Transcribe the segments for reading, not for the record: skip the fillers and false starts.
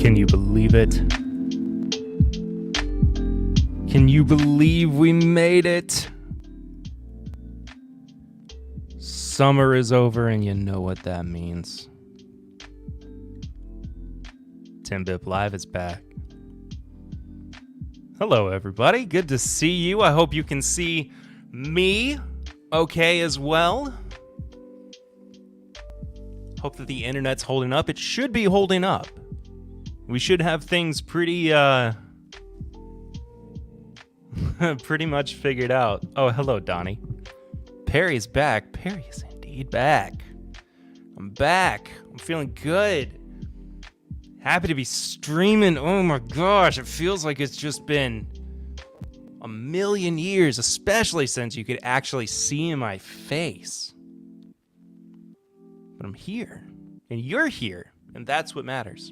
Can you believe it? Can you believe we made it? Summer is over, and you know what that means. TIMBP Live is back. Hello, everybody. Good to see you. I hope you can see me okay as well. Hope that the internet's holding up. It should be holding up. We should have things pretty pretty much figured out. Oh, hello, Donnie. Perry's back. Perry is indeed back. I'm back. I'm feeling good. Happy to be streaming. Oh my gosh, it feels like it's just been a million years, especially since you could actually see my face. But I'm here, and you're here, and that's what matters.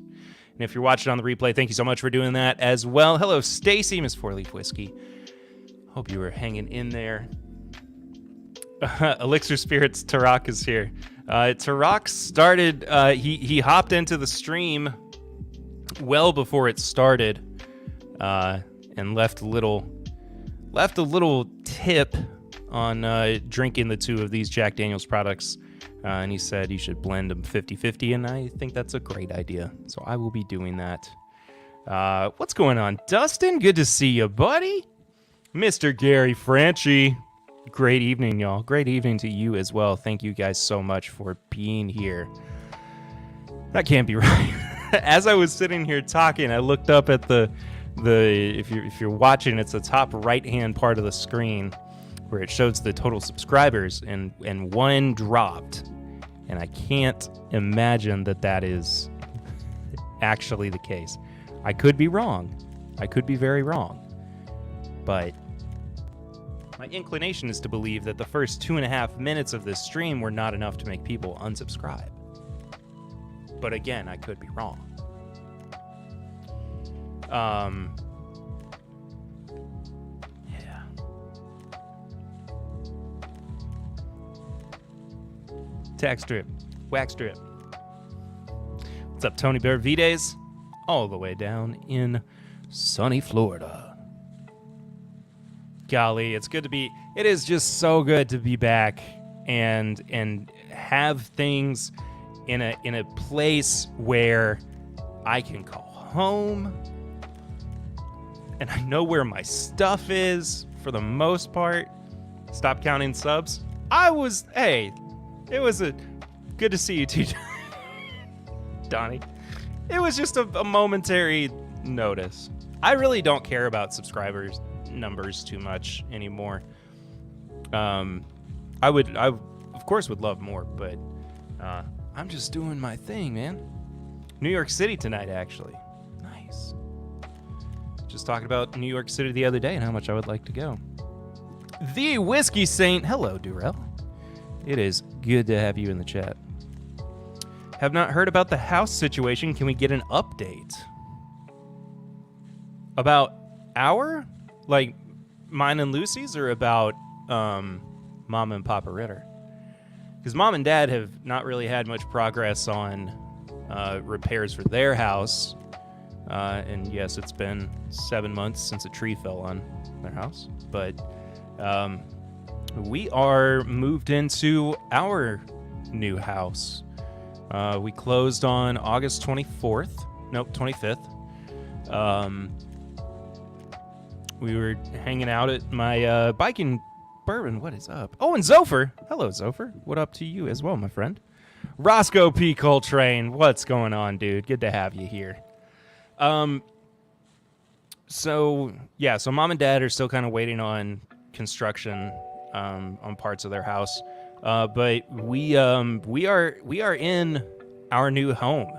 And if you're watching on the replay, thank you so much for doing that as well. Hello, Stacy, Miss 4-Leaf Whiskey. Hope you were hanging in there. Elixir Spirits, Tarak is here. Tarak started, he hopped into the stream well before it started, and left a little tip on drinking the two of these Jack Daniel's products. And he said you should blend them 50-50, and I think that's a great idea. So I will be doing that. What's going on, Dustin? Good to see you, buddy. Mr. Gary Franchi. Great evening, y'all. Great evening to you as well. Thank you guys so much for being here. That can't be right. As I was sitting here talking, I looked up at the if you're watching, it's the top right-hand part of the screen where it shows the total subscribers, and one dropped. And I can't imagine that is actually the case. I could be wrong. I could be very wrong. But my inclination is to believe that the first 2.5 minutes of this stream were not enough to make people unsubscribe. But again, I could be wrong. Yeah. Tax drip, wax drip. What's up, Tony Benavides? All the way down in sunny Florida. Golly, it's good to be. It is just so good to be back and have things in a place where I can call home, and I know where my stuff is for the most part. Stop counting subs. It was a good to see you too, Donnie. It was just a momentary notice. I really don't care about subscribers numbers too much anymore. I of course would love more, but I'm just doing my thing, man. New York City tonight, actually. Nice. Just talking about New York City the other day and how much I would like to go. The Whiskey Saint. Hello, Durrell. It is good to have you in the chat. Have not heard about the house situation. Can we get an update? About our? Like, mine and Lucy's, or about Mama and Papa Ritter? Because Mom and Dad have not really had much progress on repairs for their house. And yes, it's been 7 months since a tree fell on their house. But we are moved into our new house. We closed on August 24th. Nope, 25th. We were hanging out at my biking Bourbon. What is up? Oh, and Zopher. Hello, Zopher. What up to you as well, my friend? Roscoe P. Coltrane. What's going on, dude? Good to have you here. So Mom and Dad are still kind of waiting on construction on parts of their house. But we are in our new home.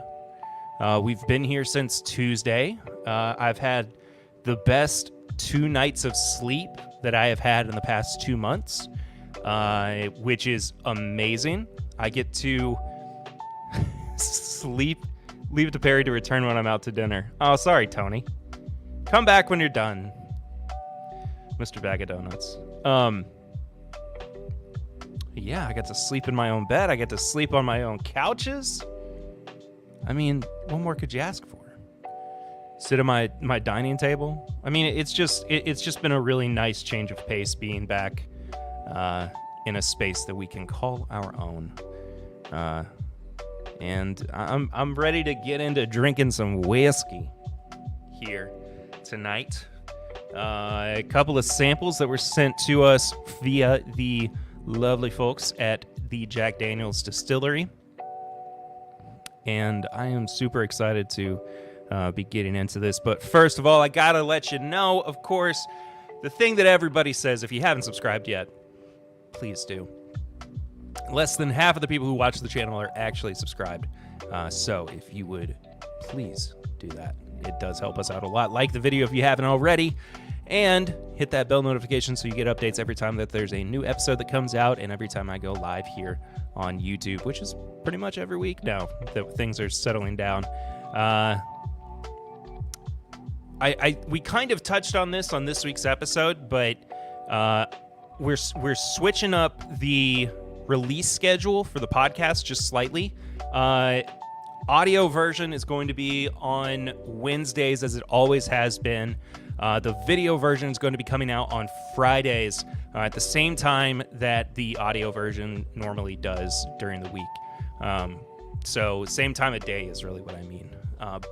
We've been here since Tuesday. I've had the best 2 nights of sleep that I have had in the past 2 months, which is amazing. I get to sleep, leave it to Perry to return when I'm out to dinner. Oh, sorry, Tony. Come back when you're done, Mr. Bag of Donuts. Yeah, I get to sleep in my own bed. I get to sleep on my own couches. I mean, what more could you ask for? sit at my dining table. I mean, it's just been a really nice change of pace being back in a space that we can call our own. And I'm ready to get into drinking some whiskey here tonight. A couple of samples that were sent to us via the lovely folks at the Jack Daniel's Distillery. And I am super excited to be getting into this. But first of all, I gotta let you know, of course, the thing that everybody says, if you haven't subscribed yet, please do. Less than half of the people who watch the channel are actually subscribed. So if you would please do that. It does help us out a lot. Like the video if you haven't already. And hit that bell notification so you get updates every time that there's a new episode that comes out and every time I go live here on YouTube, which is pretty much every week now that things are settling down. We kind of touched on this week's episode, but we're switching up the release schedule for the podcast just slightly. Audio version is going to be on Wednesdays as it always has been. The video version is going to be coming out on Fridays at the same time that the audio version normally does during the week. So same time of day is really what I mean.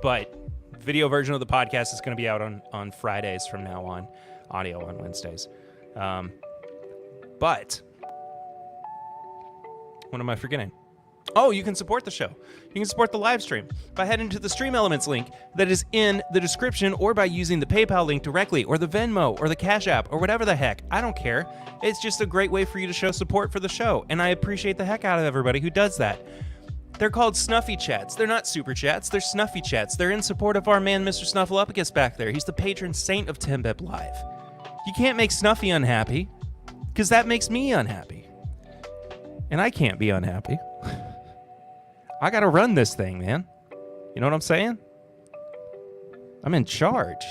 But video version of the podcast is going to be out on Fridays from now on, audio on Wednesdays. But what am I forgetting? Oh, you can support the show. You can support the live stream by heading to the Stream Elements link that is in the description, or by using the PayPal link directly, or the Venmo, or the CashApp, or whatever the heck. I don't care. It's just a great way for you to show support for the show, and I appreciate the heck out of everybody who does that. They're called Snuffy Chats. They're not Super Chats. They're Snuffy Chats. They're in support of our man, Mr. Snuffleupagus back there. He's the patron saint of TIMBP Live. You can't make Snuffy unhappy, because that makes me unhappy. And I can't be unhappy. I gotta run this thing, man. You know what I'm saying? I'm in charge.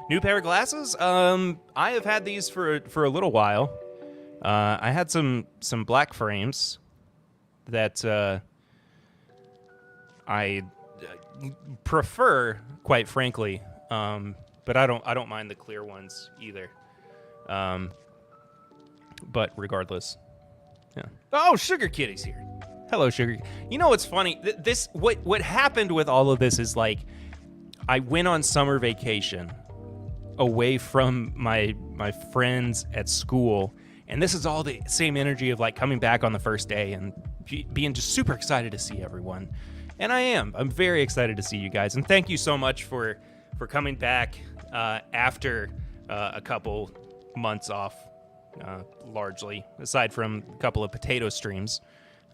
New pair of glasses? I have had these for a little while. I had some black frames that I prefer, quite frankly. But I don't mind the clear ones either. But regardless, yeah. Oh, Sugar Kitty's here. Hello, Sugar. You know what's funny? What happened with all of this is, like, I went on summer vacation away from my friends at school, and this is all the same energy of, like, coming back on the first day and being just super excited to see everyone. And I am. I'm very excited to see you guys, and thank you so much for coming back after a couple months off, largely, aside from a couple of potato streams.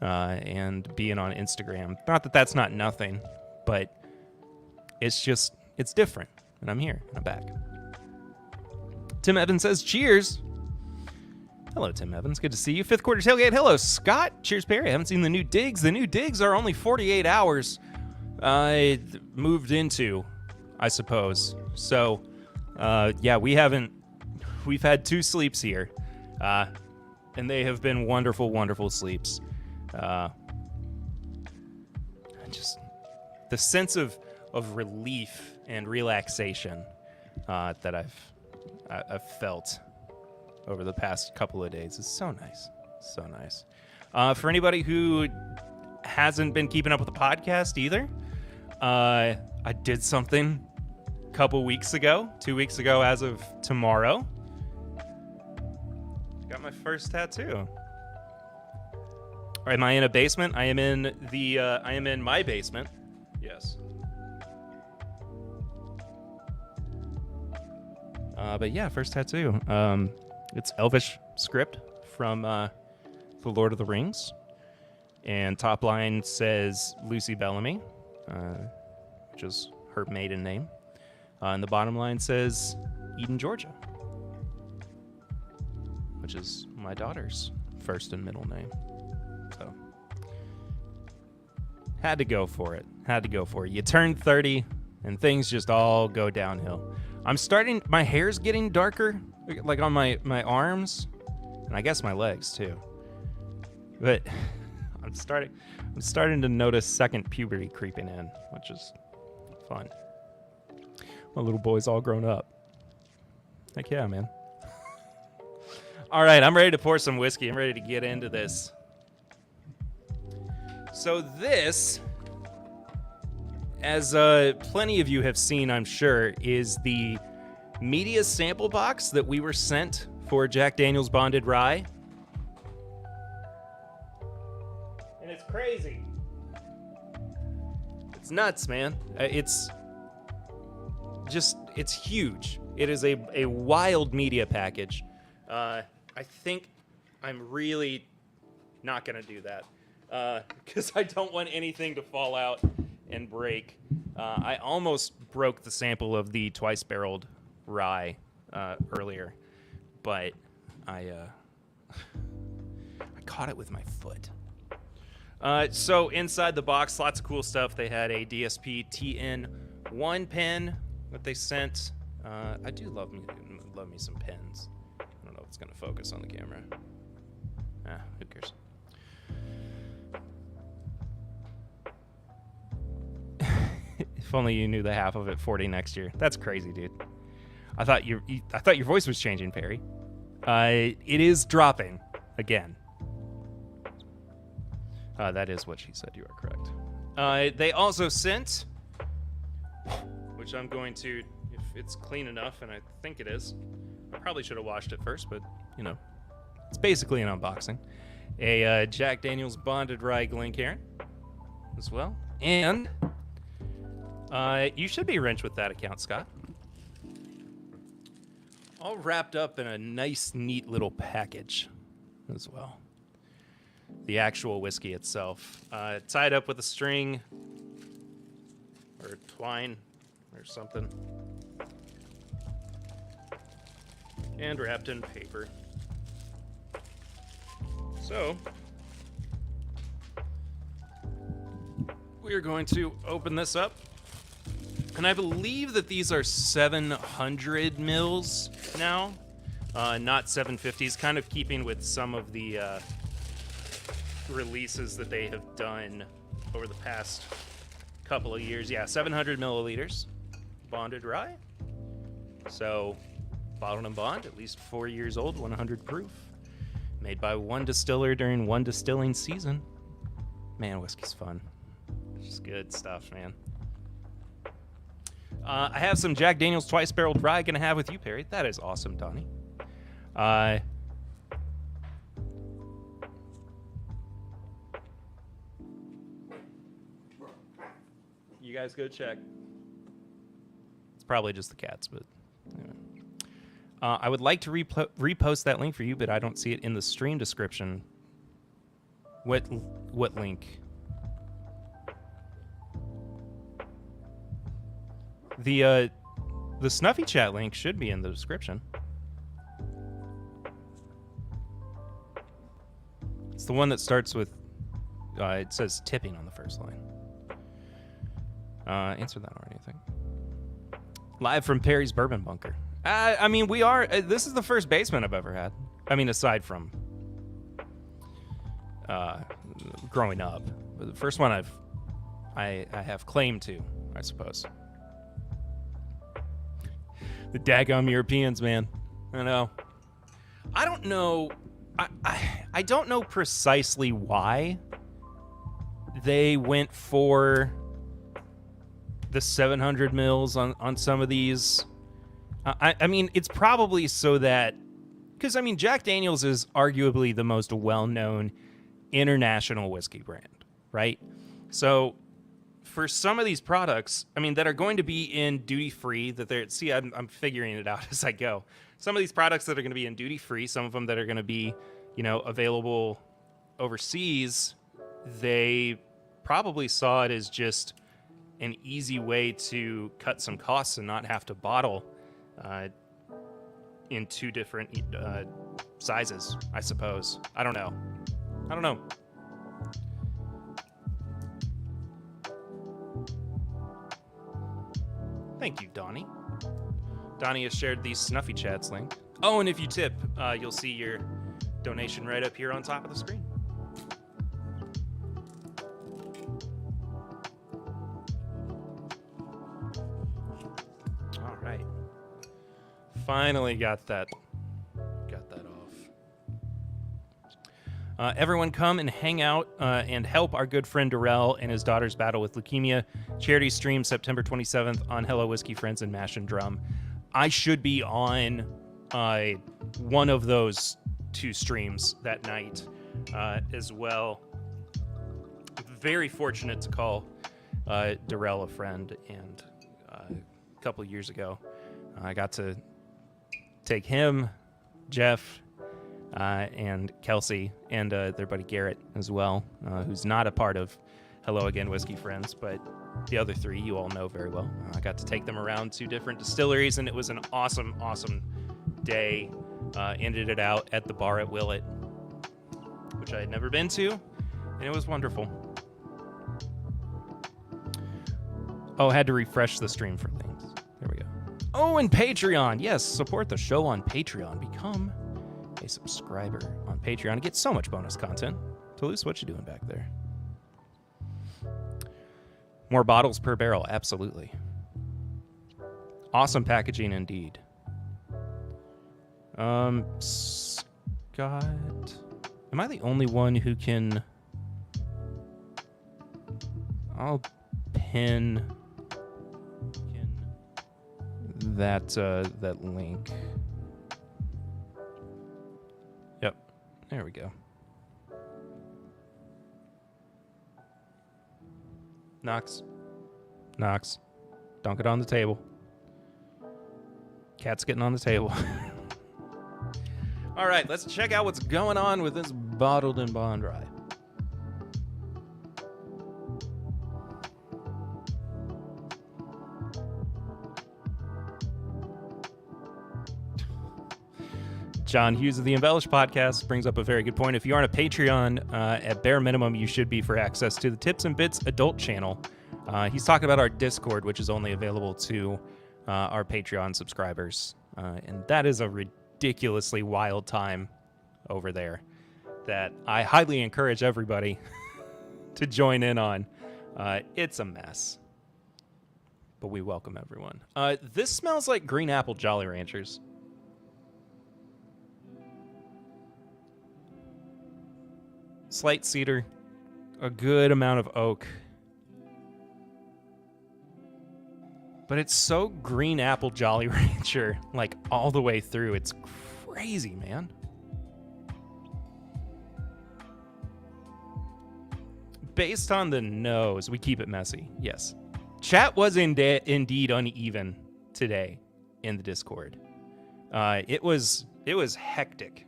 And being on Instagram. Not that that's not nothing, but it's different. And I'm here, and I'm back. Tim Evans says, cheers. Hello, Tim Evans. Good to see you. Fifth Quarter Tailgate. Hello, Scott. Cheers, Perry. I haven't seen the new digs. The new digs are only 48 hours moved into, I suppose. So, yeah, we've had 2 sleeps here. And they have been wonderful, wonderful sleeps. Just the sense of relief and relaxation that I've felt over the past couple of days is so nice, so nice. For anybody who hasn't been keeping up with the podcast either, I did something a couple weeks ago, 2 weeks ago as of tomorrow. Got my first tattoo. Am I in a basement? I am in my basement. Yes. But yeah, first tattoo. It's Elvish script from The Lord of the Rings. And top line says Lucy Bellamy, which is her maiden name. And the bottom line says Eden, Georgia, which is my daughter's first and middle name. So, had to go for it. You turn 30, and things just all go downhill. My hair's getting darker, like on my arms, and I guess my legs too. But I'm starting to notice second puberty creeping in, which is fun. My little boy's all grown up. Heck yeah, man. All right, I'm ready to pour some whiskey. I'm ready to get into this. So this, as plenty of you have seen, I'm sure, is the media sample box that we were sent for Jack Daniel's Bonded Rye. And it's crazy. It's nuts, man. It's huge. It is a wild media package. I think I'm really not going to do that because I don't want anything to fall out and break. I almost broke the sample of the twice-barreled rye earlier, but I caught it with my foot. So inside the box, lots of cool stuff. They had a DSP TN1 pen that they sent. I do love me some pens. I don't know if it's going to focus on the camera. Who cares? If only you knew the half of it. 40 next year. That's crazy, dude. I thought your voice was changing, Perry. It is dropping again. That is what she said. You are correct. They also sent, which I'm going to, if it's clean enough, and I think it is. I probably should have washed it first, but, you know, it's basically an unboxing. A Jack Daniel's Bonded Rye Glencairn as well. And you should be rich with that account, Scott. All wrapped up in a nice, neat little package as well. The actual whiskey itself. Tied up with a string or twine or something. And wrapped in paper. So, we are going to open this up. And I believe that these are 700 mils now, not 750s, kind of keeping with some of the releases that they have done over the past couple of years. Yeah, 700 milliliters, bonded rye. So, bottled and bond, at least 4 years old, 100 proof. Made by one distiller during one distilling season. Man, whiskey's fun. It's just good stuff, man. I have some Jack Daniel's twice-barreled rye gonna have with you, Perry. That is awesome, Donnie. You guys go check. It's probably just the cats, but anyway. I would like to repost that link for you, but I don't see it in the stream description. What link? The Snuffy Chat link should be in the description. It's the one that starts with, it says tipping on the first line. Answer that already, I think. Live from Perry's Bourbon Bunker. I mean, we are, this is the first basement I've ever had. I mean, aside from growing up. But the first one I have claim to, I suppose. The daggum Europeans, man. I know. I don't know. I don't know precisely why they went for the 700 mils on some of these. I mean, it's probably so that, because I mean, Jack Daniel's is arguably the most well-known international whiskey brand, right? So for some of these products, I mean, that are going to be in duty-free, that they're, see, I'm figuring it out as I go. Some of these products that are going to be in duty-free, some of them that are going to be, you know, available overseas, they probably saw it as just an easy way to cut some costs and not have to bottle in two different sizes, I suppose. I don't know. Thank you, Donnie. Donnie has shared the Snuffy Chats link. Oh, and if you tip, you'll see your donation right up here on top of the screen. Finally got that off. Everyone come and hang out and help our good friend Darrell and his daughter's battle with leukemia. Charity stream September 27th on Hello Whiskey Friends and Mash and Drum. I should be on one of those 2 streams that night as well. Very fortunate to call Darrell a friend, and a couple years ago I got to take him, Jeff, and Kelsey, and their buddy Garrett as well, who's not a part of Hello Again Whiskey Friends, but the other 3 you all know very well. I got to take them around to different distilleries, and it was an awesome, awesome day. Ended it out at the bar at Willett, which I had never been to, and it was wonderful. Oh, had to refresh the stream for things. There we go. Oh, and Patreon. Yes, support the show on Patreon. Become a subscriber on Patreon and get so much bonus content. Toulouse, what you doing back there? More bottles per barrel, absolutely. Awesome packaging indeed. Scott, am I the only one who can? I'll pin that link. Yep, there we go. Knox, don't get on the table. Cat's getting on the table. All right, let's check out what's going on with this bottled in bond rye. John Hughes of the Embellish Podcast brings up a very good point. If you aren't a Patreon, at bare minimum, you should be for access to the Tips and Bits adult channel. He's talking about our Discord, which is only available to our Patreon subscribers. And that is a ridiculously wild time over there that I highly encourage everybody to join in on. It's a mess, but we welcome everyone. This smells like green apple Jolly Ranchers. Slight cedar, a good amount of oak. But it's so green apple Jolly Rancher, like all the way through. It's crazy, man. Based on the nose, we keep it messy. Yes. Chat was indeed uneven today in the Discord. It was hectic.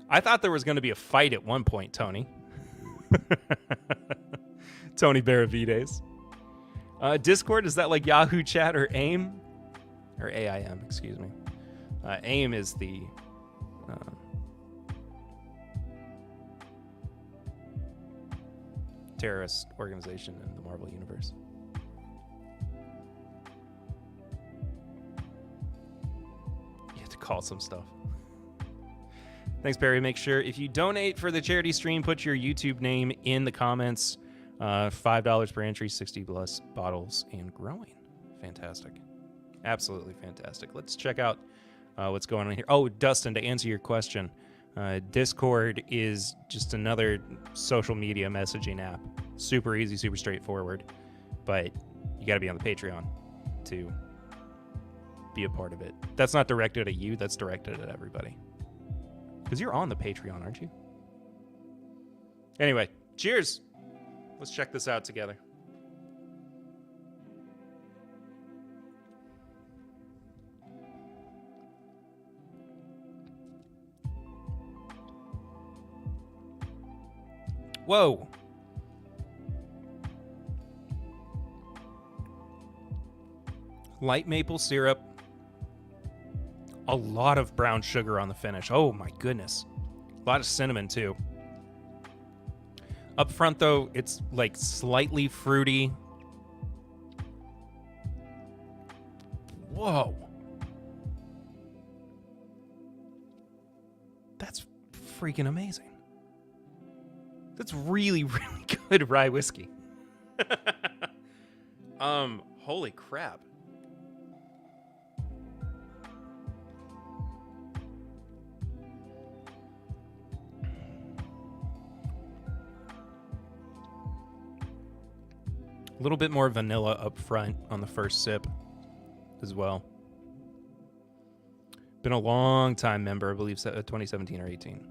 I thought there was going to be a fight at one point, Tony. Tony Benavides. Discord, is that like Yahoo Chat or AIM? Or AIM, excuse me. AIM is the terrorist organization in the Marvel Universe. You have to call some stuff. Thanks, Barry. Make sure if you donate for the charity stream, put your YouTube name in the comments. $5 per entry, 60 plus bottles and growing. Fantastic. Absolutely fantastic. Let's check out what's going on here. Oh, Dustin, to answer your question, Discord is just another social media messaging app. Super easy, super straightforward. But you got to be on the Patreon to be a part of it. That's not directed at you. That's directed at everybody. Because you're on the Patreon, aren't you? Anyway, cheers. Let's check this out together. Whoa. Light maple syrup. A lot of brown sugar on the finish. Oh my goodness. A lot of cinnamon too. Up front though, it's like slightly fruity. Whoa. That's freaking amazing. That's really, really good rye whiskey. Holy crap. A little bit more vanilla up front on the first sip as well. Been a long time member, I believe 2017 or 18.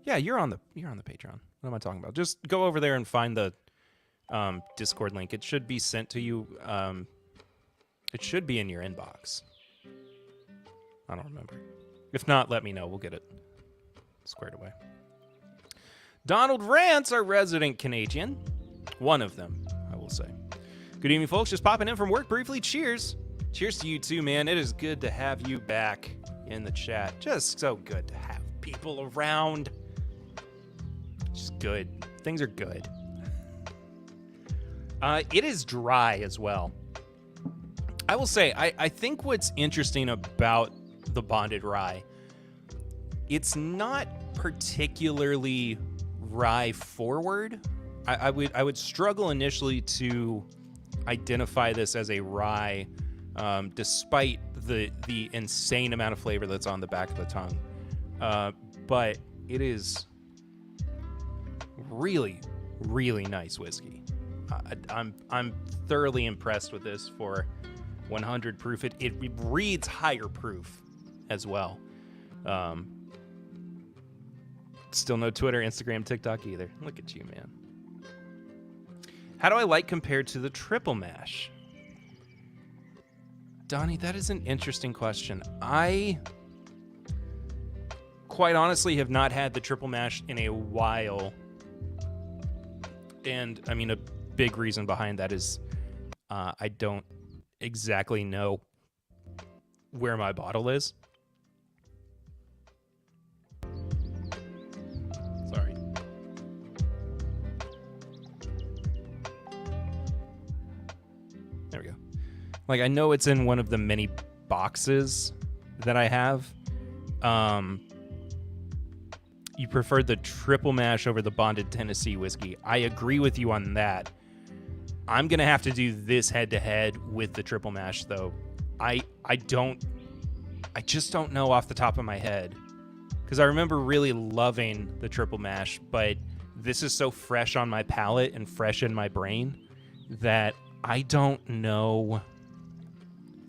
Yeah, you're on the Patreon. What am I talking about? Just go over there and find the Discord link. It should be sent to you. It should be in your inbox. I don't remember. If not, let me know. We'll get it squared away. Donald Rance, our resident Canadian. One of them, I will say. Good evening, folks. Just popping in from work briefly. Cheers. Cheers to you too, man. It is good to have you back in the chat. Just so good to have people around. Just good. Things are good. It is dry as well. I will say, I think what's interesting about the bonded rye, it's not particularly rye forward. I would struggle initially to identify this as a rye, despite the insane amount of flavor that's on the back of the tongue. But it is really, really nice whiskey. I'm thoroughly impressed with this for 100 proof. It reads higher proof as well. Still no Twitter, Instagram, TikTok either. Look at you, man. How do I like compared to the triple mash? Donnie, that is an interesting question. I quite honestly have not had the triple mash in a while. And I mean, a big reason behind that is I don't exactly know where my bottle is. Sorry. There we go. Like, I know it's in one of the many boxes that I have. You preferred the triple mash over the bonded Tennessee whiskey. I agree with you on that. I'm going to have to do this head-to-head with the triple mash, though. I just don't know off the top of my head. Because I remember really loving the triple mash, but this is so fresh on my palate and fresh in my brain that I don't know.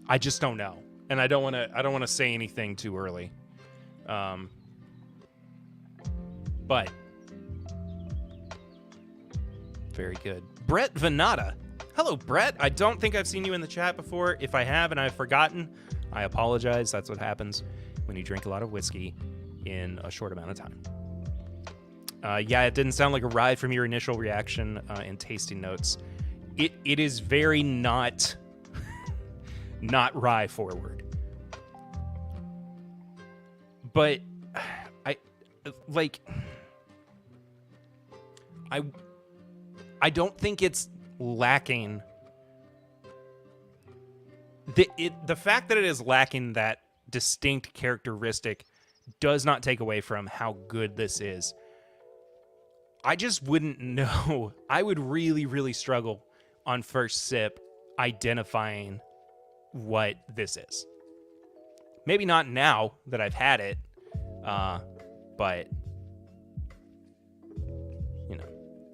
I just don't know. And I don't want to say anything too early. But very good. Brett Venata. Hello, Brett. I don't think I've seen you in the chat before. If I have and I've forgotten, I apologize. That's what happens when you drink a lot of whiskey in a short amount of time. Yeah, it didn't sound like a ride from your initial reaction and tasting notes. It is very not rye forward. But I don't think it's lacking. The fact that it is lacking that distinct characteristic does not take away from how good this is. I just wouldn't know. I would really, really struggle on first sip identifying what this is. Maybe not now that I've had it, but you know,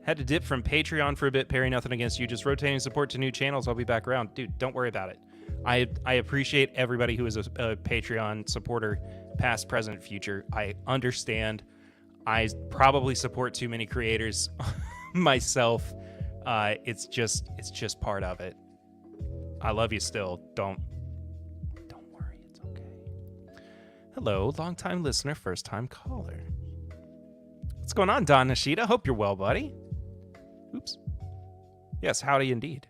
had to dip from Patreon for a bit. Perry, nothing against you, just rotating support to new channels. I'll be back around, dude. Don't worry about it. I appreciate everybody who is a Patreon supporter, past, present, future. I understand. I probably support too many creators myself. It's just part of it. I love you still. Don't worry. It's okay. Hello, long-time listener, first-time caller. What's going on, Don Nishida? Hope you're well, buddy. Oops. Yes, howdy indeed.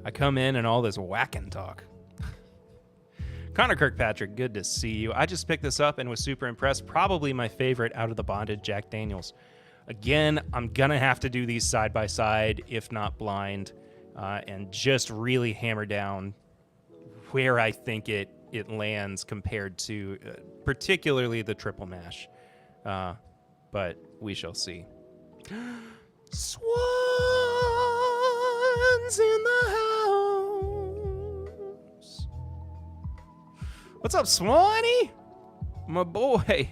I come in and all this whacking talk. Connor Kirkpatrick, good to see you. I just picked this up and was super impressed. Probably my favorite out of the bonded Jack Daniels. Again, I'm going to have to do these side by side, if not blind, and just really hammer down where I think it lands compared to particularly the triple mash. But we shall see. Swans in the house. What's up, Swanee? My boy.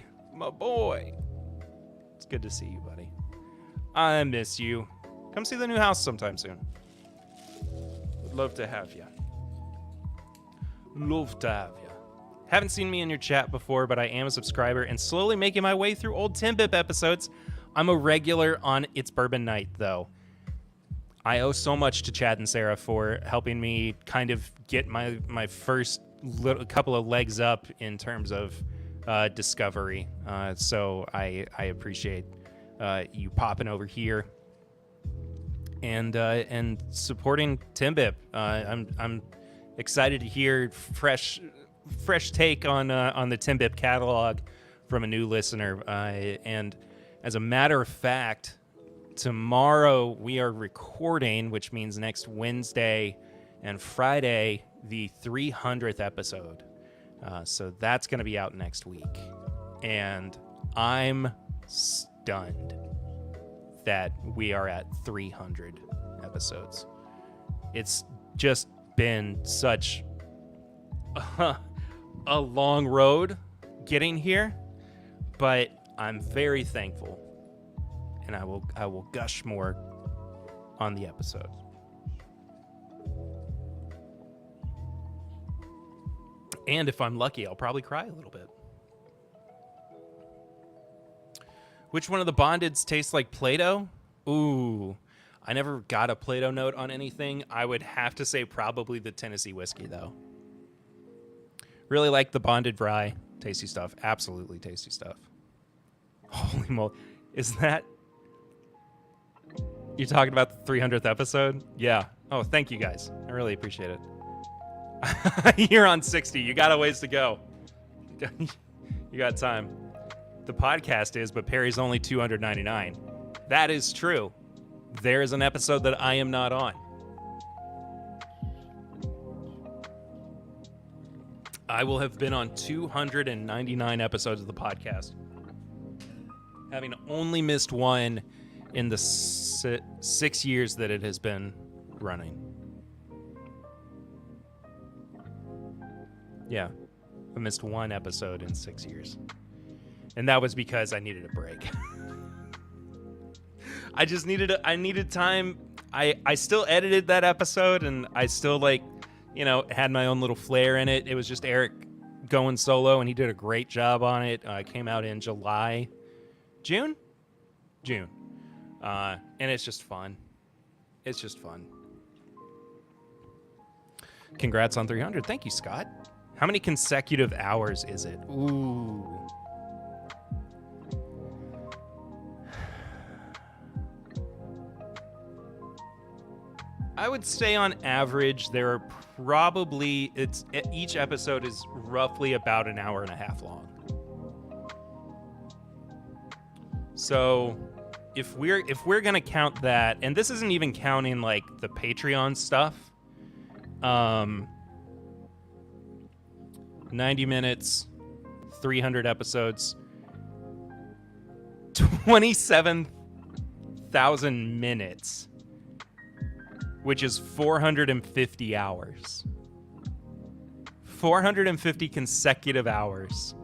It's good to see you, buddy. I miss you. Come see the new house sometime soon. Would love to have you. Love to have you. Haven't seen me in your chat before, but I am a subscriber and slowly making my way through old TIMBP episodes. I'm a regular on It's Bourbon Night, though. I owe so much to Chad and Sarah for helping me kind of get my first couple of legs up in terms of discovery. So I appreciate you popping over here and supporting TIMBP. I'm excited to hear fresh take on the TIMBP catalog from a new listener. And as a matter of fact, tomorrow we are recording, which means next Wednesday and Friday, the 300th episode. So that's going to be out next week. And I'm stunned that we are at 300 episodes. It's just been such a long road getting here, but I'm very thankful, and I will gush more on the episode. And if I'm lucky, I'll probably cry a little bit. Which one of the bondeds tastes like Play-Doh? Ooh, I never got a Play-Doh note on anything. I would have to say probably the Tennessee whiskey, though. Really like the bonded rye. Tasty stuff. Absolutely tasty stuff. Holy moly. Is that... You're talking about the 300th episode? Yeah. Oh, thank you guys. I really appreciate it. You're on 60. You got a ways to go. You got time. The podcast is, but Perry's only $299. That is true. There is an episode that I am not on. I will have been on 299 episodes of the podcast, having only missed one in the 6 years that it has been running. Yeah, I missed one episode in 6 years. And that was because I needed a break. I needed time. I still edited that episode, and I still had my own little flair in it. It was just Eric going solo, and he did a great job on it. Came out in June. And it's just fun. It's just fun. Congrats on 300. Thank you, Scott. How many consecutive hours is it? Ooh. I would say on average there are probably each episode is roughly about an hour and a half long. So if we're gonna count that, and this isn't even counting like the Patreon stuff, 90 minutes, 300 episodes, 27,000 minutes, which is 450 hours. 450 consecutive hours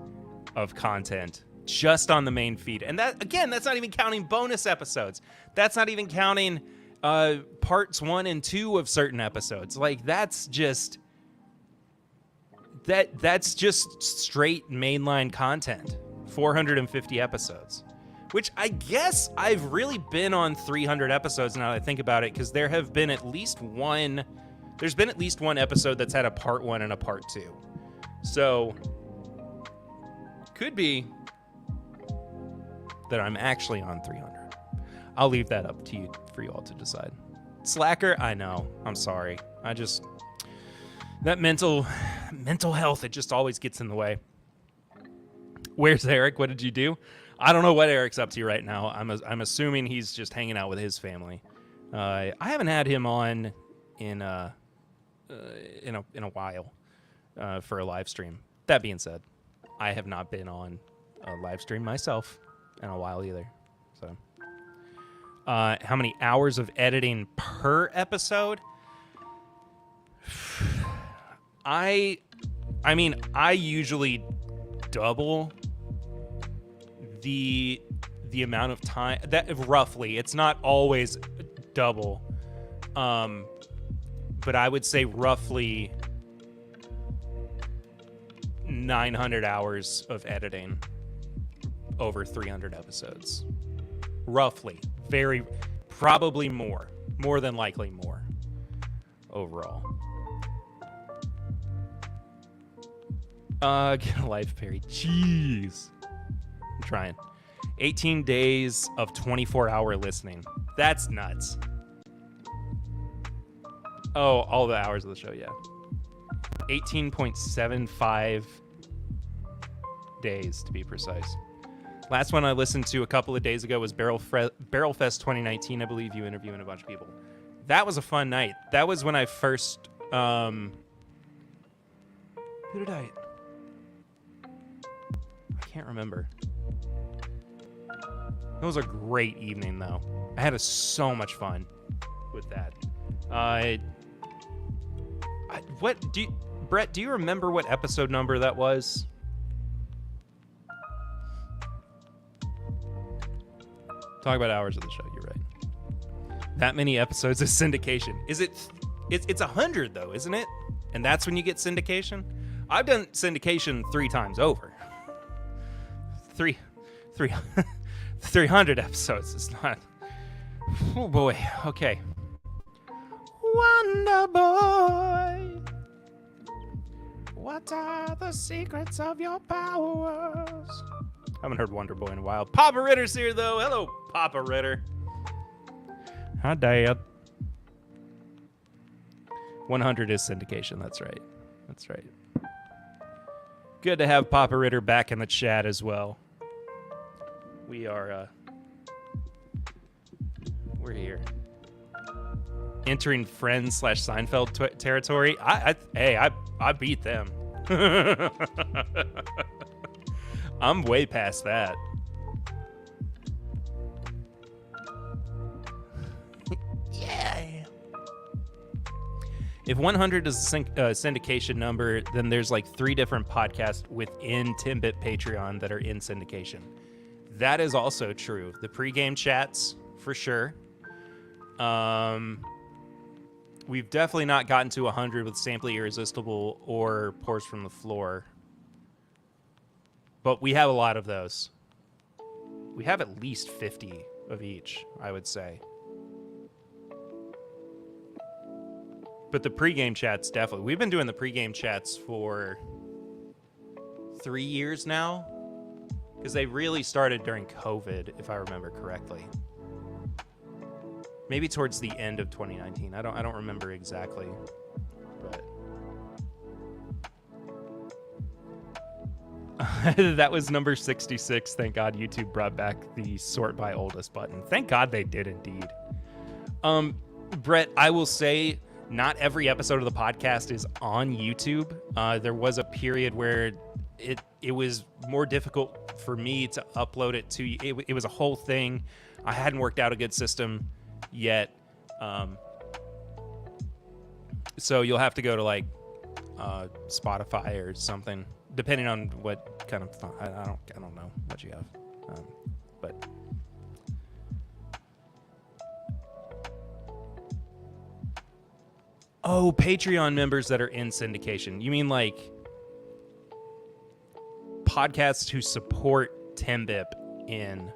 of content just on the main feed. And that, again, that's not even counting bonus episodes. That's not even counting parts 1 and 2 of certain episodes. Like, that's just straight mainline content. 450 episodes. Which I guess I've really been on 300 episodes now that I think about it, because there's been at least one episode that's had a part 1 and a part 2. So, could be that I'm actually on 300. I'll leave that up to you, for you all to decide. Slacker, I know. I'm sorry. That mental health, it just always gets in the way. Where's Eric? What did you do? I don't know what Eric's up to right now. I'm assuming he's just hanging out with his family. I haven't had him on in a while for a live stream. That being said, I have not been on a live stream myself in a while either. So, how many hours of editing per episode? I mean, I usually double the the amount of time that roughly, it's not always double, but I would say roughly 900 hours of editing over 300 episodes. Roughly. Probably more. More than likely more overall. Get a life, Perry. Jeez. I'm trying. 18 days of 24-hour listening. That's nuts. Oh, all the hours of the show, yeah. 18.75 days, to be precise. Last one I listened to a couple of days ago was Barrel Fest 2019. I believe you interviewing a bunch of people. That was a fun night. That was when I first... who did I can't remember. It was a great evening, though. I had so much fun with that. Brett, do you remember what episode number that was? Talk about hours of the show. You're right. That many episodes of syndication. Is it? It's 100 though, isn't it? And that's when you get syndication. I've done syndication 3 times over. 300 episodes. It's not. Oh boy. Okay. Wonder Boy, what are the secrets of your powers? Haven't heard Wonder Boy in a while. Papa Ritter's here, though. Hello, Papa Ritter. Hi, Dad. 100 is syndication. That's right. That's right. Good to have Papa Ritter back in the chat as well. We are, we're here. Entering Friends / Seinfeld territory. I beat them. I'm way past that. Yeah. If 100 is a syndication number, then there's like 3 different podcasts within TIMBP Patreon that are in syndication. That is also true. The pregame chats, for sure. We've definitely not gotten to 100 with Samply Irresistible or Pours from the Floor. But we have a lot of those. We have at least 50 of each, I would say. But the pregame chats, definitely. We've been doing the pregame chats for 3 years now. Because they really started during COVID, if I remember correctly. Maybe towards the end of 2019. I don't remember exactly. But that was number 66. Thank God YouTube brought back the sort by oldest button. Thank God they did indeed. Brett, I will say not every episode of the podcast is on YouTube. There was a period where it was more difficult for me to upload it to you. It was a whole thing. I hadn't worked out a good system yet. So you'll have to go to like Spotify or something, depending on what kind of I don't know what you have. But oh, Patreon members that are in syndication. You mean like podcasts who support TIMBP in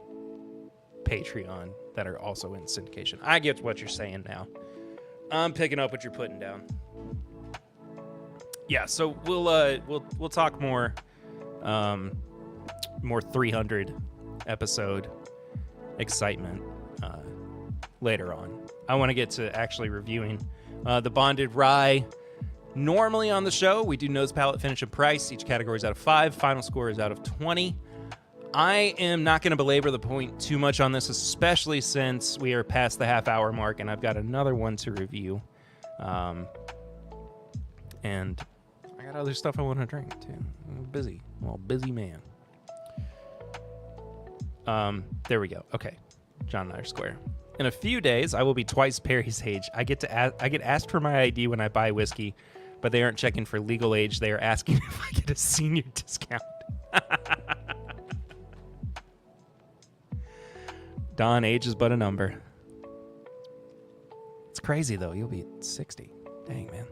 Patreon that are also in syndication. I get what you're saying now. I'm picking up what you're putting down. Yeah, so we'll talk more 300 episode excitement later on. I want to get to actually reviewing the Bonded Rye. Normally on the show, we do nose, palate, finish, and price. Each category is out of 5. Final score is out of 20. I am not going to belabor the point too much on this, especially since we are past the half-hour mark, and I've got another one to review. And I got other stuff I want to drink, too. I'm busy. I'm a busy man. There we go. Okay. John and I are square. In a few days, I will be twice Perry's age. I get asked for my ID when I buy whiskey, but they aren't checking for legal age. They are asking if I get a senior discount. Don, age is but a number. It's crazy, though. You'll be 60. Dang, man.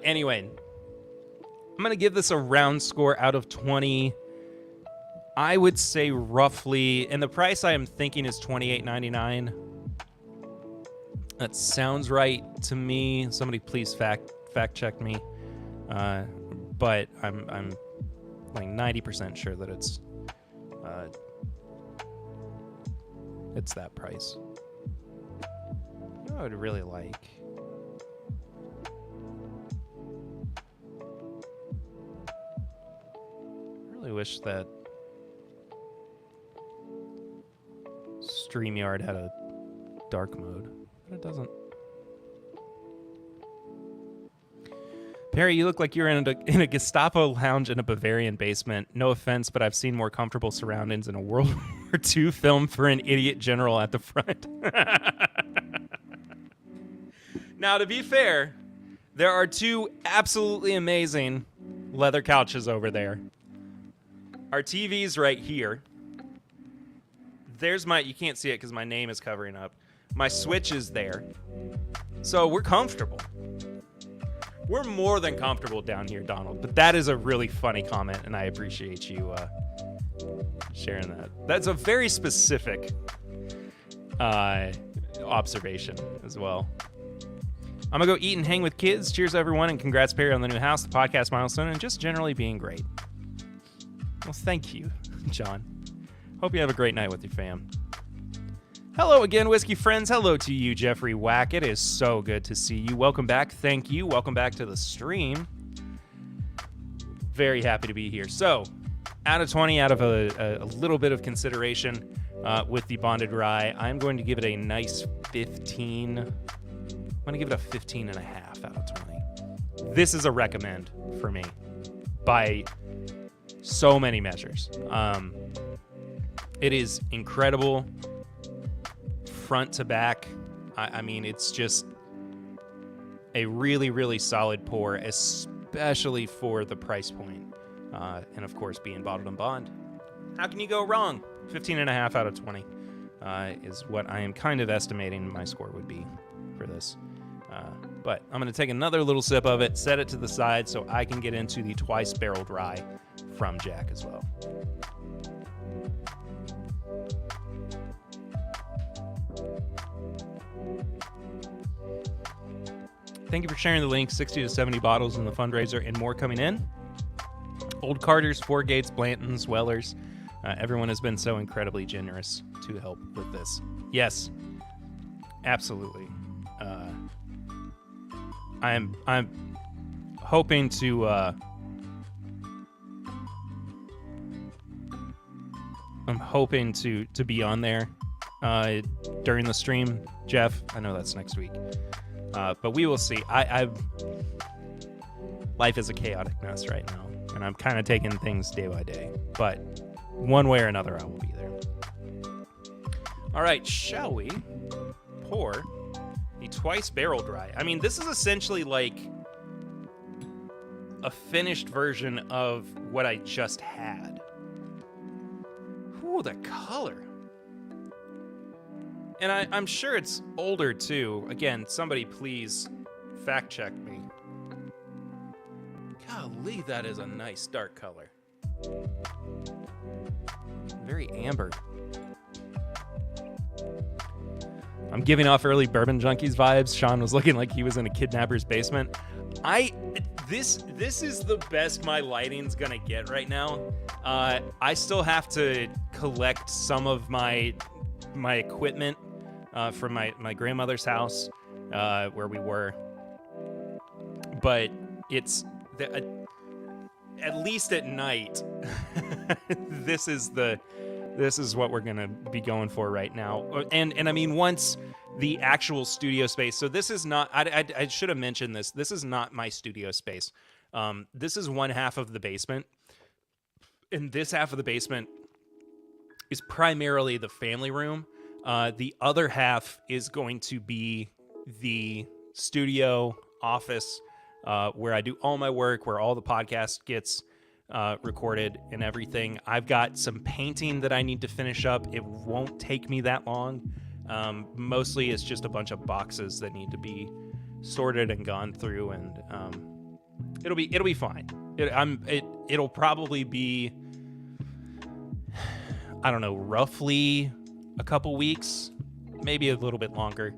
Anyway, I'm going to give this a round score out of 20. I would say roughly, and the price I am thinking is $28.99. That sounds right to me. Somebody please fact check me. But I'm like 90% sure that it's that price. You know what I would really like? I really wish that StreamYard had a dark mode, but it doesn't. Perry, you look like you're in a Gestapo lounge in a Bavarian basement. No offense, but I've seen more comfortable surroundings in a World War II film for an idiot general at the front. Now, to be fair, there are two absolutely amazing leather couches over there. Our TV's right here. There's you can't see it because my name is covering up. My Switch is there. So we're comfortable. We're more than comfortable down here, Donald. But that is a really funny comment, and I appreciate you sharing that. That's a very specific observation as well. I'm going to go eat and hang with kids. Cheers, everyone, and congrats, Perry, on the new house, the podcast milestone, and just generally being great. Well, thank you, John. Hope you have a great night with your fam. Hello again, Whiskey friends. Hello to you, Jeffrey Wack. It is so good to see you. Welcome back. Thank you. Welcome back to the stream. Very happy to be here. So, out of 20, out of a little bit of consideration with the bonded rye, I'm going to give it a nice 15. I'm going to give it a 15 and a half out of 20. This is a recommend for me by so many measures. It is incredible. Front to back. I mean, it's just a really, really solid pour, especially for the price point. And of course, being bottled in bond. How can you go wrong? 15 and a half out of 20 is what I am kind of estimating my score would be for this. But I'm going to take another little sip of it, set it to the side so I can get into the twice barreled rye from Jack as well. Thank you for sharing the link. 60 to 70 bottles in the fundraiser and more coming in. Old Carters, Four Gates, Blantons, Wellers. Everyone has been so incredibly generous to help with this. Yes, absolutely. I'm hoping to be on there during the stream, Jeff. I know that's next week. But we will see. Life is a chaotic mess right now, and I'm kind of taking things day by day. But one way or another, I will be there. All right, shall we pour the twice barreled rye? I mean, this is essentially like a finished version of what I just had. Ooh, the color. And I'm sure it's older, too. Again, somebody please fact check me. Golly, that is a nice dark color. Very amber. I'm giving off early Bourbon Junkies vibes. Sean was looking like he was in a kidnapper's basement. This is the best my lighting's gonna get right now. I still have to collect some of my equipment from my grandmother's house where we were, but it's at least at night. this is what we're gonna be going for right now. And I mean, once the actual studio space. So this is not. I should have mentioned this. This is not my studio space. This is one half of the basement, and this half of the basement is primarily the family room. The other half is going to be the studio office where I do all my work, where all the podcast gets recorded and everything. I've got some painting that I need to finish up. It won't take me that long. Mostly it's just a bunch of boxes that need to be sorted and gone through, and it'll be fine. It'll probably be, I don't know, roughly a couple weeks, maybe a little bit longer,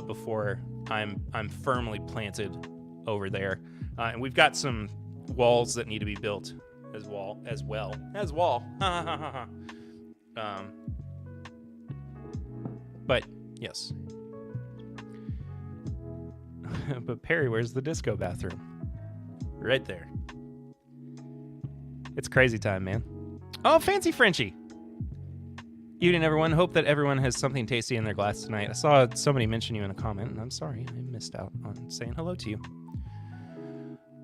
before I'm firmly planted over there. And we've got some walls that need to be built as well. But yes. But Perry, where's the disco bathroom? Right there. It's crazy time, man. Oh, fancy Frenchie. Evening, everyone. Hope that everyone has something tasty in their glass tonight. I saw somebody mention you in a comment, and I'm sorry I missed out on saying hello to you.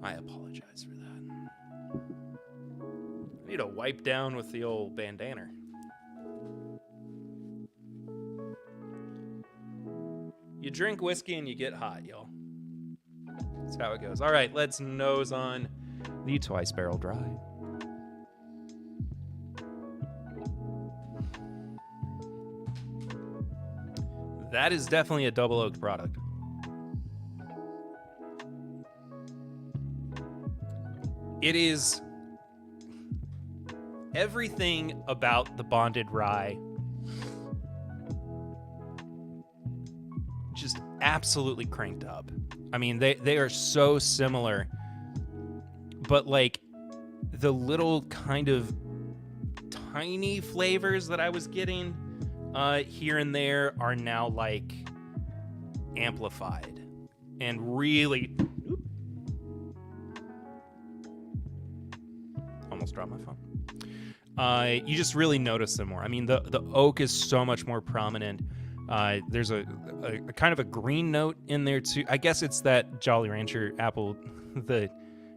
I apologize for that. I need to wipe down with the old bandana. You drink whiskey and you get hot, y'all. That's how it goes. All right, let's nose on the Twice Barrel Dry. That is definitely a double oaked product. It is everything about the bonded rye just absolutely cranked up. I mean, they are so similar, but like the little kind of tiny flavors that I was getting here and there are now like amplified and really almost dropped my phone. You just really notice them more. I mean, the oak is so much more prominent. There's a kind of a green note in there too. I guess it's that Jolly Rancher apple, the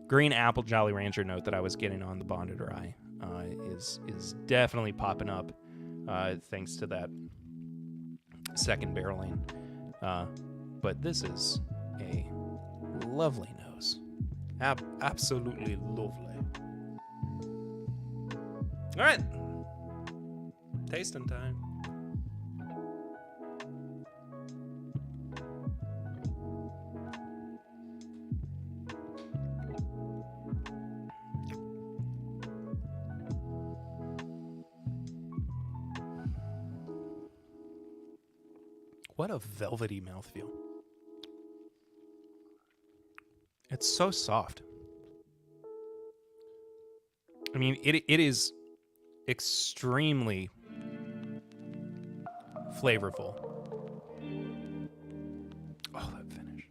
green apple Jolly Rancher note that I was getting on the bonded rye is definitely popping up thanks to that second barreling. But this is a lovely nose. Absolutely lovely. All right, tasting time. What a velvety mouthfeel. It's so soft. I mean, it is extremely flavorful. Oh, that finish.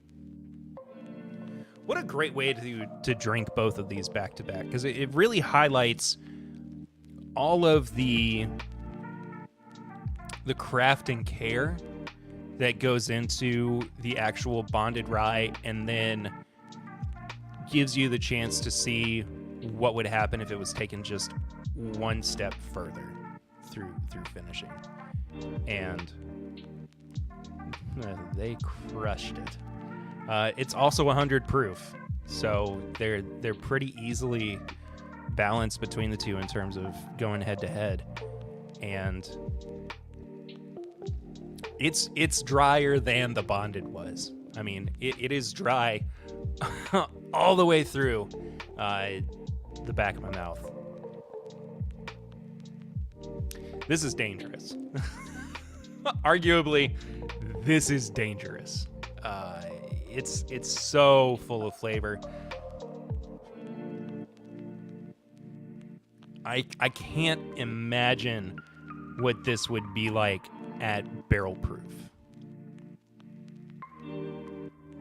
What a great way to drink both of these back to back, because it really highlights all of the craft and care that goes into the actual bonded rye, and then gives you the chance to see what would happen if it was taken just one step further through finishing. And they crushed it. It's also 100 proof, so they're pretty easily balanced between the two in terms of going head to head. And it's drier than the bonded was. I mean, it is dry all the way through the back of my mouth. This is dangerous. Arguably, this is dangerous. It's so full of flavor. I can't imagine what this would be like at barrel proof.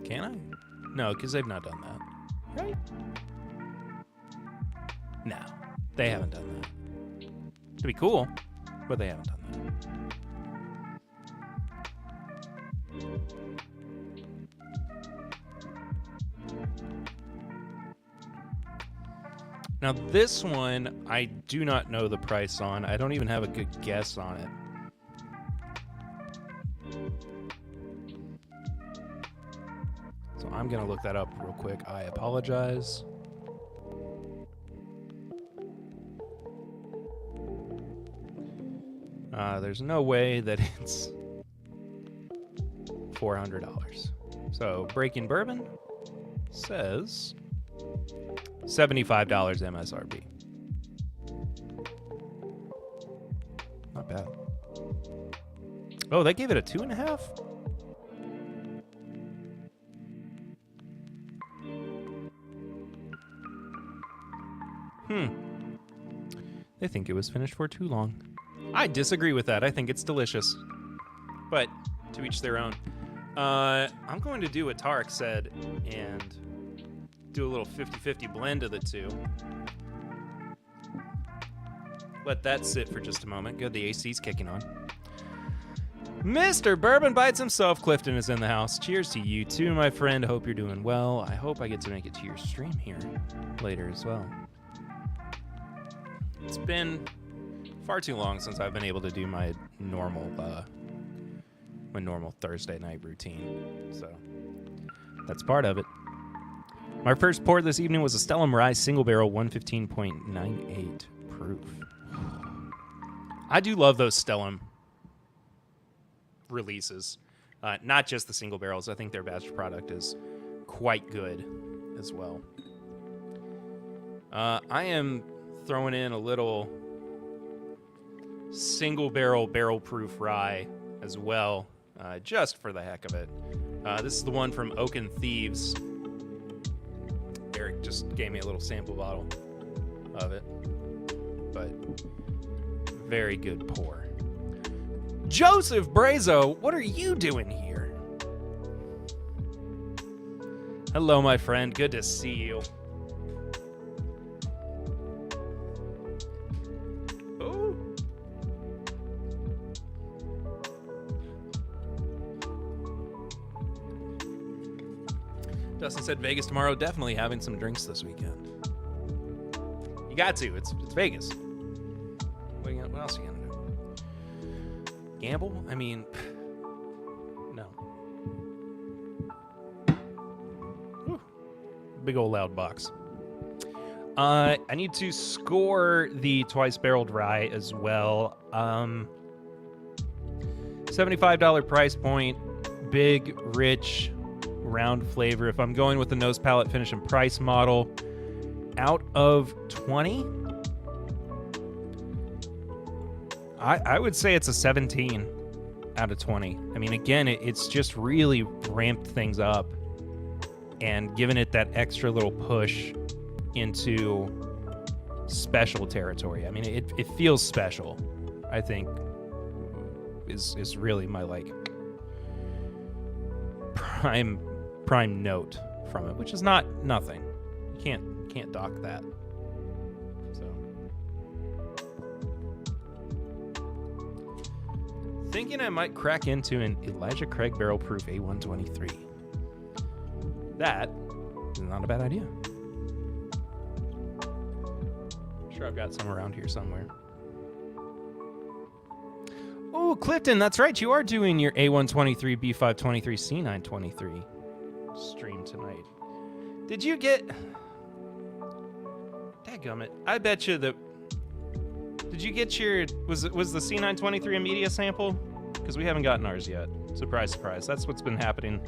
Can I? No, because they've not done that. Right? No, they haven't done that. It'd be cool, but they haven't done that. Now this one, I do not know the price on. I don't even have a good guess on it. So I'm gonna look that up real quick. I apologize. There's no way that it's $400. So Breaking Bourbon says $75 MSRP. Not bad. Oh, they gave it a 2.5? They think it was finished for too long. I disagree with that. I think it's delicious. But to each their own. I'm going to do what Tarek said and do a little 50-50 blend of the two. Let that sit for just a moment. Good, the AC's kicking on. Mr. Bourbon Bites himself, Clifton, is in the house. Cheers to you too, my friend. Hope you're doing well. I hope I get to make it to your stream here later as well. It's been far too long since I've been able to do my normal Thursday night routine, so that's part of it. My first pour this evening was a Stellum Rye Single Barrel 115.98 proof. I do love those Stellum releases, not just the single barrels. I think their batch product is quite good as well. I am throwing in a little single barrel proof rye as well, just for the heck of it. This is the one from Oaken Thieves. Eric just gave me a little sample bottle of it, but very good pour. Joseph Brazo, what are you doing here? Hello, my friend. Good to see you. Oh. Dustin said Vegas tomorrow. Definitely having some drinks this weekend. You got to. It's Vegas. What else are you gonna do? Gamble? I mean, no. Whew. Big old loud box. I need to score the twice barreled rye as well. $75 price point, big, rich, round flavor. If I'm going with the nose palette finish and price model, out of 20, I would say it's a 17 out of 20. I mean, again, it's just really ramped things up and given it that extra little push into special territory. I mean, it feels special, I think, is really my, like, prime note from it, which is not nothing. You can't dock that. So, thinking I might crack into an Elijah Craig barrel proof A123. That is not a bad idea. I'm sure I've got some around here somewhere. Oh, Clifton, that's right. You are doing your A123, B523, C923 stream tonight. Did you get... Dadgummit. I bet you that... Did you get your... Was the C923 a media sample? Because we haven't gotten ours yet. Surprise, surprise. That's what's been happening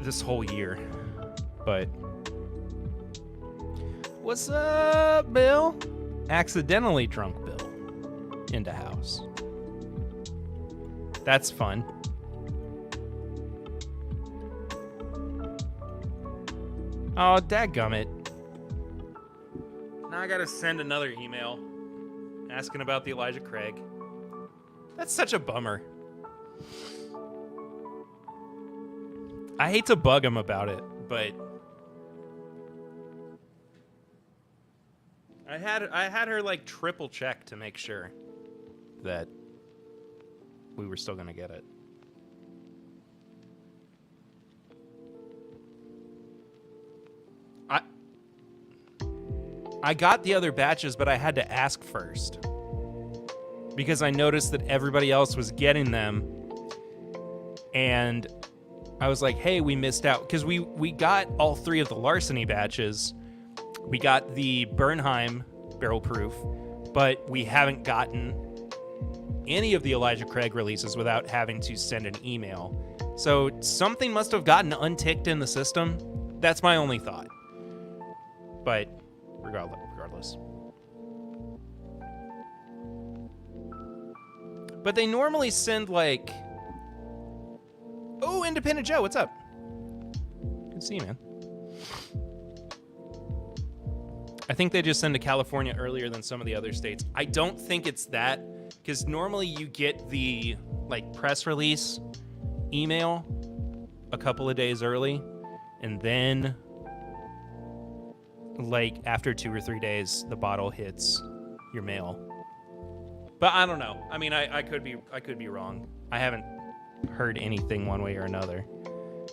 this whole year. But... What's up, Bill? Accidentally drunk Bill into house. That's fun. Oh, dadgummit. Now I gotta send another email asking about the Elijah Craig. That's such a bummer. I hate to bug him about it, but I had her like triple check to make sure that we were still gonna get it. I got the other batches, but I had to ask first because I noticed that everybody else was getting them, and I was like, hey, we missed out, because we got all three of the Larceny batches. We got the Bernheim barrel proof, but we haven't gotten any of the Elijah Craig releases without having to send an email. So something must have gotten unticked in the system. That's my only thought. But regardless. But they normally send like... Oh, Independent Joe, what's up? Good to see you, man. I think they just send to California earlier than some of the other states. I don't think it's that, because normally you get the like press release email a couple of days early, and then like after 2 or 3 days, the bottle hits your mail. But I don't know. I mean, I could be wrong. I haven't heard anything one way or another.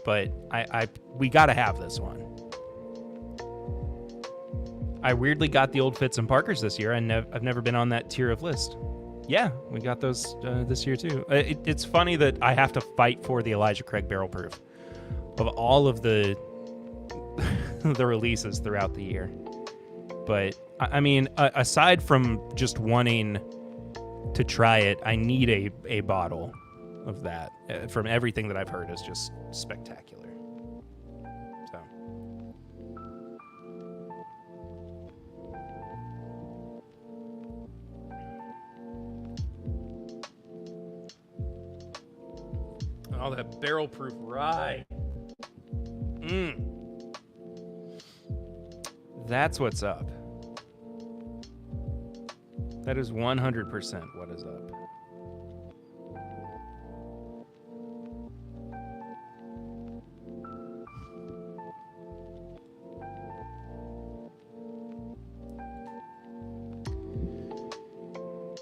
But we gotta have this one. I weirdly got the old Fitz and Parkers this year. I've never been on that tier of list. Yeah, we got those this year too. It's funny that I have to fight for the Elijah Craig Barrel Proof of all of the the releases throughout the year. But I mean, aside from just wanting to try it, I need a bottle of that. From everything that I've heard, is just spectacular. So. Oh, that barrel proof rye. That's what's up. That is 100% what is up.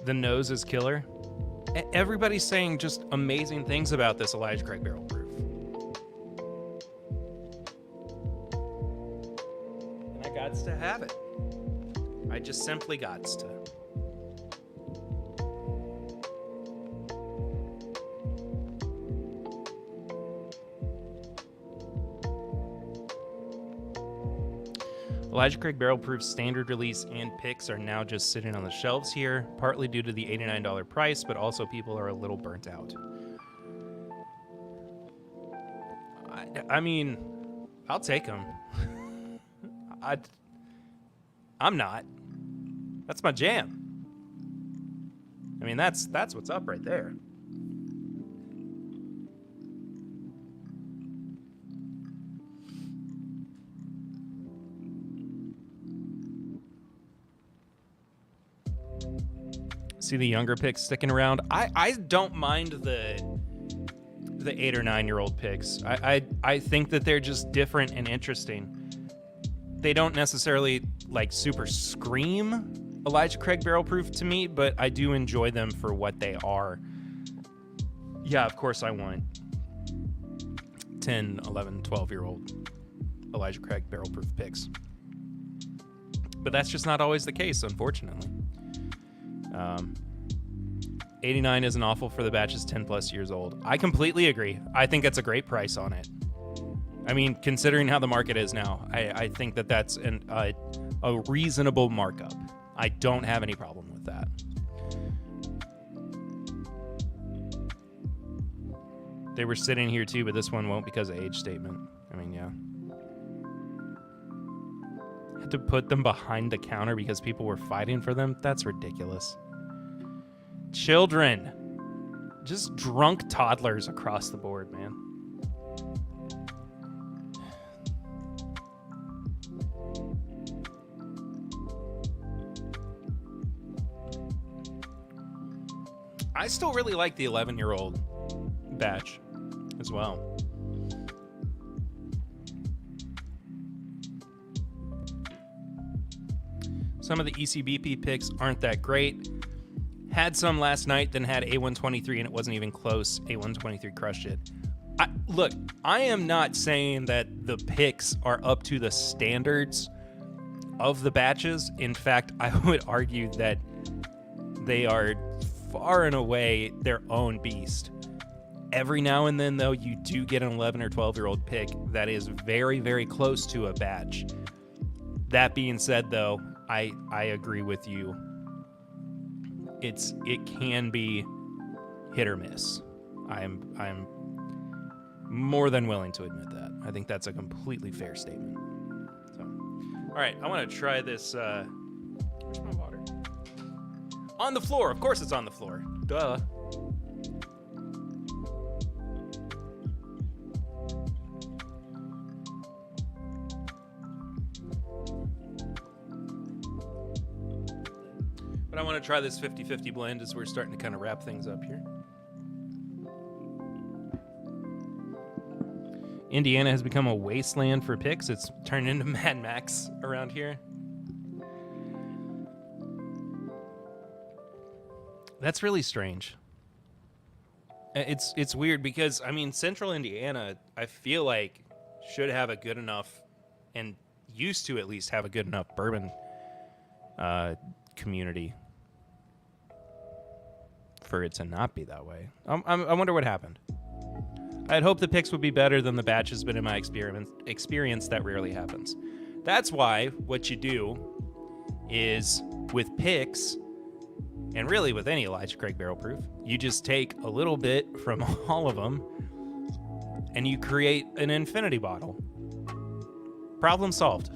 The nose is killer. Everybody's saying just amazing things about this Elijah Craig Barrel Proof. And I gots to have it. I just simply gots to. Elijah Craig Barrel Proof standard release and picks are now just sitting on the shelves here, partly due to the $89 price, but also people are a little burnt out. I mean, I'll take them. I'm not. That's my jam. I mean, that's what's up right there. See the younger picks sticking around. I don't mind the 8 or 9 year old picks. I think that they're just different and interesting. They don't necessarily like super scream Elijah Craig Barrel Proof to me, but I do enjoy them for what they are. Yeah, of course I want 10, 11, 12 year old Elijah Craig Barrel Proof picks. But that's just not always the case, unfortunately. 89 isn't awful for the batches 10 plus years old. I completely agree. I think that's a great price on it. I mean, considering how the market is now, I think that that's a reasonable markup. I don't have any problem with that. They were sitting here too, but this one won't because of age statement. I mean, yeah. Had to put them behind the counter because people were fighting for them? That's ridiculous. Children. Just drunk toddlers across the board, man. I still really like the 11-year-old batch as well. Some of the ECBP picks aren't that great. Had some last night, then had A123, and it wasn't even close. A123 crushed it. Look, I am not saying that the picks are up to the standards of the batches. In fact, I would argue that they are far and away their own beast. Every now and then, though, you do get an 11 or 12-year-old pick that is very, very close to a batch. That being said, though, I agree with you. It can be hit or miss. I'm more than willing to admit that. I think that's a completely fair statement. So, all right, I want to try this. Where's my water? On the floor. Of course it's on the floor. Duh. But I want to try this 50-50 blend as we're starting to kind of wrap things up here. Indiana has become a wasteland for picks. It's turned into Mad Max around here. That's really strange. It's weird because, I mean, Central Indiana, I feel like, should have a good enough, and used to at least have a good enough bourbon community for it to not be that way. I wonder what happened. I'd hope the picks would be better than the batches, but in my experience, that rarely happens. That's why what you do is, with picks, and really with any Elijah Craig Barrel Proof, you just take a little bit from all of them, and you create an infinity bottle. Problem solved.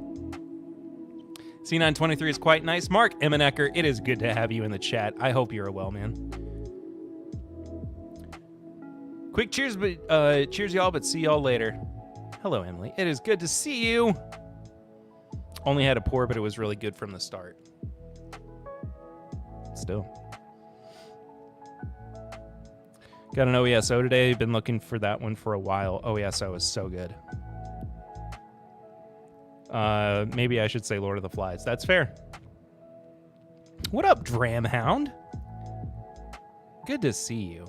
C923 is quite nice. Mark Emmenecker, it is good to have you in the chat. I hope you're well, man. Quick cheers, but cheers y'all, but see y'all later. Hello, Emily. It is good to see you. Only had a pour, but it was really good from the start. Still. Got an OESO today. Been looking for that one for a while. OESO is so good. Maybe I should say Lord of the Flies. That's fair. What up, Dramhound? Good to see you.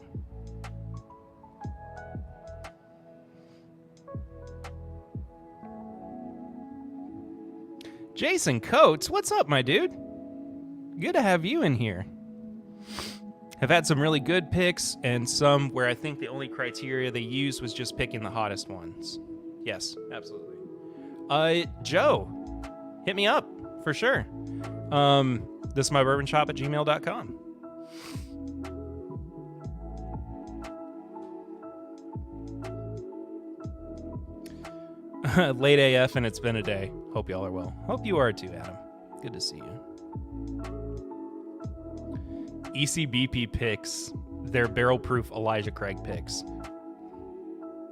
Jason Coates, what's up, my dude? Good to have you in here. Have had some really good picks and some where I think the only criteria they used was just picking the hottest ones. Yes, absolutely. Joe, hit me up for sure. This is my bourbon shop at gmail.com. Late AF and it's been a day. Hope y'all are well. Hope you are too, Adam. Good to see you. ECBP picks. They're barrel proof Elijah Craig picks.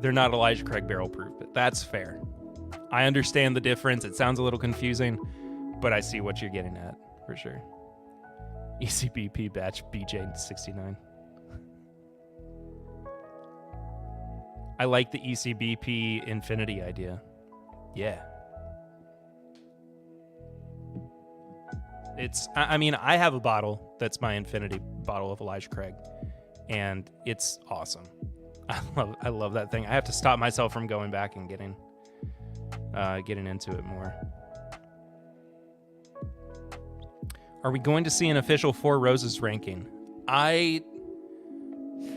They're not Elijah Craig barrel proof, but that's fair. I understand the difference. It sounds a little confusing, but I see what you're getting at for sure. ECBP batch BJ69. I like the ECBP Infinity idea. Yeah. I mean, I have a bottle that's my Infinity bottle of Elijah Craig, and it's awesome. I love that thing. I have to stop myself from going back and getting into it more. Are we going to see an official Four Roses ranking? I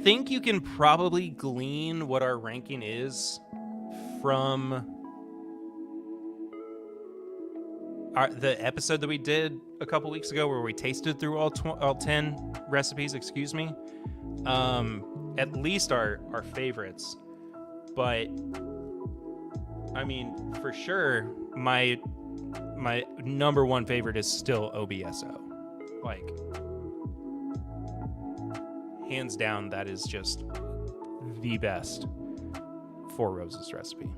think you can probably glean what our ranking is from the episode that we did a couple weeks ago where we tasted through all 10 recipes, excuse me. At least our favorites. But I mean, for sure, my number one favorite is still OBSO. Like, hands down, that is just the best Four Roses recipe.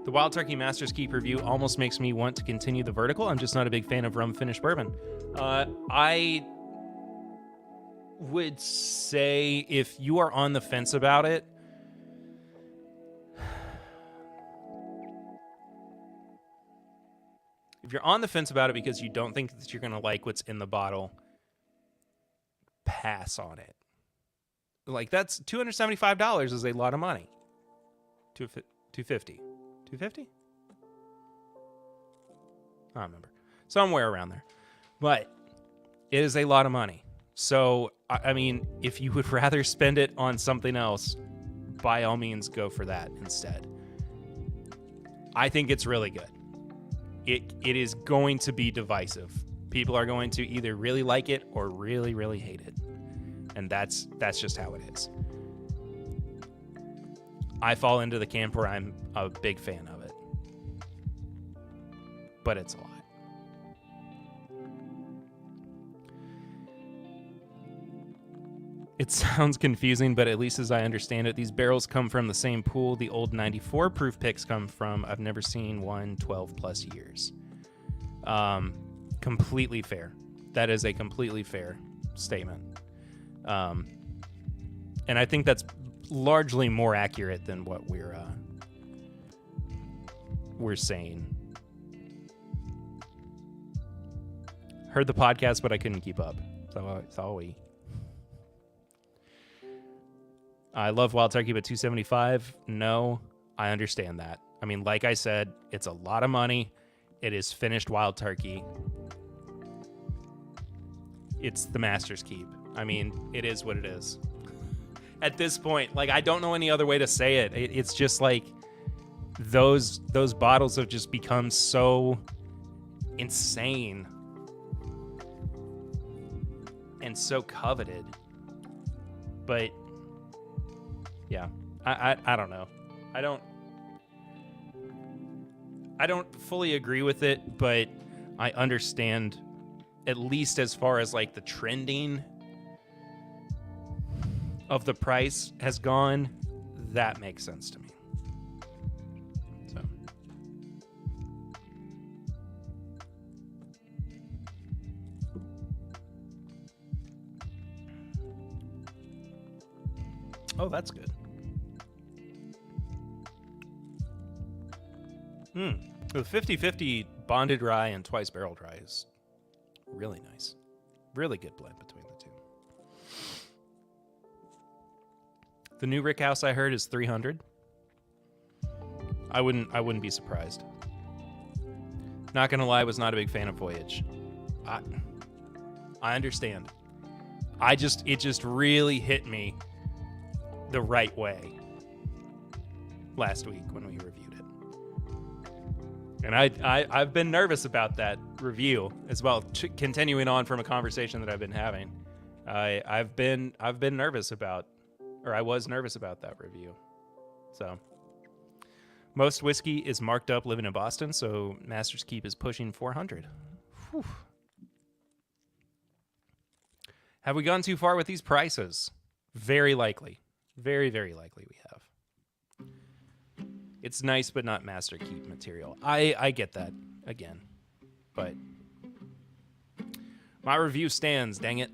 The Wild Turkey Master's Keep review almost makes me want to continue the vertical. I'm just not a big fan of rum finished bourbon. I would say if you are on the fence about it, if you're on the fence about it because you don't think that you're going to like what's in the bottle, pass on it. Like, that's $275 is a lot of money. $250. $250? I don't remember. Somewhere around there. But it is a lot of money. So, I mean, if you would rather spend it on something else, by all means, go for that instead. I think it's really good. It is going to be divisive People are going to either really like it or really, really hate it. And that's just how it is. I fall into the camp where I'm a big fan of it. But it's a lot. It sounds confusing, but at least as I understand it, these barrels come from the same pool the old 94 proof picks come from. I've never seen one 12 plus years. Completely fair. That is a completely fair statement. And I think that's largely more accurate than what we're saying. Heard the podcast, but I couldn't keep up. So it's all we. I love Wild Turkey, but 275. No, I understand that. I mean, like I said, it's a lot of money. It is finished Wild Turkey. It's the Master's Keep. I mean, it is what it is. At this point, like, I don't know any other way to say it. It's just like those bottles have just become so insane and so coveted. But yeah, I don't know. I don't fully agree with it, but I understand, at least as far as like the trending of the price has gone. That makes sense to me. So oh, that's good. The 50-50 bonded rye and twice barreled rye is really nice. Really good blend between the two. The new Rick House I heard is 300. I wouldn't be surprised. Not gonna lie, I was not a big fan of Voyage. I understand. It just really hit me the right way last week when we reviewed it. And I've been nervous about that review as well, continuing on from a conversation that I've been having. I've been nervous about, or I was nervous about that review. So most whiskey is marked up living in Boston, so Master's Keep is pushing 400. Whew. Have we gone too far with these prices? Very likely. Very, very likely we have. It's nice, but not Master Keep material. I get that, again. But my review stands, dang it.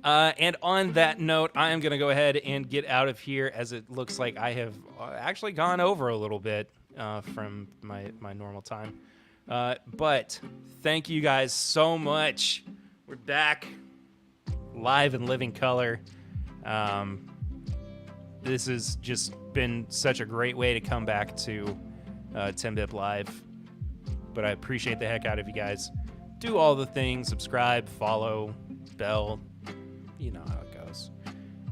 And on that note, I am going to go ahead and get out of here, as it looks like I have actually gone over a little bit from my normal time. But thank you guys so much. We're back live in living color. This has just been such a great way to come back to TIMBP Live. But I appreciate the heck out of you guys. Do all the things. Subscribe, follow, bell. You know how it goes.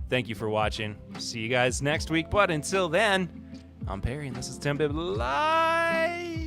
Thank you for watching. See you guys next week. But until then, I'm Perry, and this is TIMBP Live.